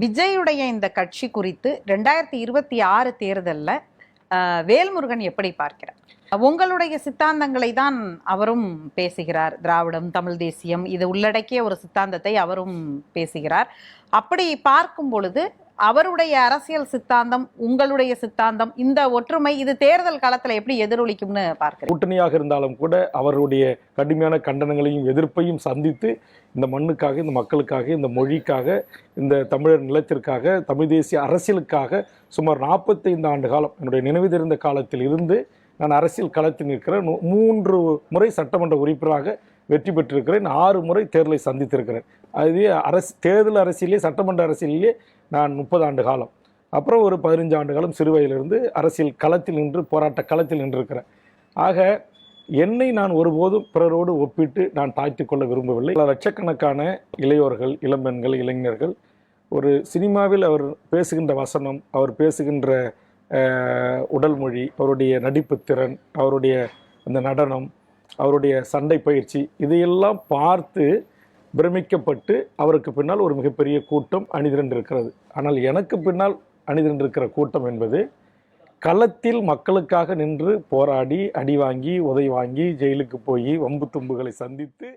விஜயுடைய இந்த கட்சி குறித்து 2026 தேர்தலில் வேல்முருகன் எப்படி பார்க்கிறார்? உங்களுடைய சித்தாந்தங்களை தான் அவரும் பேசுகிறார். திராவிடம், தமிழ் தேசியம் இது உள்ளடக்கிய ஒரு சித்தாந்தத்தை அவரும் பேசுகிறார். அப்படி பார்க்கும் பொழுது அவருடைய அரசியல் சித்தாந்தம், உங்களுடைய சித்தாந்தம், இந்த ஒற்றுமை இது தேர்தல் காலத்துல எப்படி எதிரொலிக்கும்னு பார்க்கிறேன். கூட்டணியாக இருந்தாலும் கூட அவருடைய கடுமையான கண்டனங்களையும் எதிர்ப்பையும் சந்தித்து இந்த மண்ணுக்காக, இந்த மக்களுக்காக, இந்த மொழிக்காக, இந்த தமிழர் நிலத்திற்காக, தமிழ் தேசிய அரசியலுக்காக சுமார் 45 ஆண்டு காலம் என்னுடைய நினைவு தெரிந்த காலத்தில் இருந்து நான் அரசியல் களத்தில் நிற்கிறேன். 3 முறை சட்டமன்ற உறுப்பினராக வெற்றி பெற்றிருக்கிறேன். 6 முறை தேர்தலை சந்தித்திருக்கிறேன். அதுவே தேர்தல் அரசியலே, சட்டமன்ற அரசியலிலே நான் 30 ஆண்டு காலம், அப்புறம் ஒரு 15 ஆண்டு காலம் சிறுவயதிலிருந்து அரசியல் களத்தில் நின்று, போராட்ட களத்தில் நின்றிருக்கிறேன். ஆக என்னை நான் ஒருபோதும் பிறரோடு ஒப்பிட்டு நான் தாழ்த்தி கொள்ள விரும்பவில்லை. லட்சக்கணக்கான இளையோர்கள், இளம்பெண்கள், இளைஞர்கள் ஒரு சினிமாவில் அவர் பேசுகின்ற வசனம், அவர் பேசுகின்ற உடல் மொழி, அவருடைய நடிப்பு திறன், அவருடைய அந்த நடனம், அவருடைய சண்டை பயிற்சி, இதையெல்லாம் பார்த்து பிரமிக்கப்பட்டு அவருக்கு பின்னால் ஒரு மிகப்பெரிய கூட்டம் அணிதிரண்டிருக்கிறது. ஆனால் எனக்கு பின்னால் அணிதிரண்டிருக்கிற கூட்டம் என்பது களத்தில் மக்களுக்காக நின்று போராடி, அடி வாங்கி, உதை வாங்கி, ஜெயிலுக்கு போய் வம்பு தும்புகளை சந்தித்து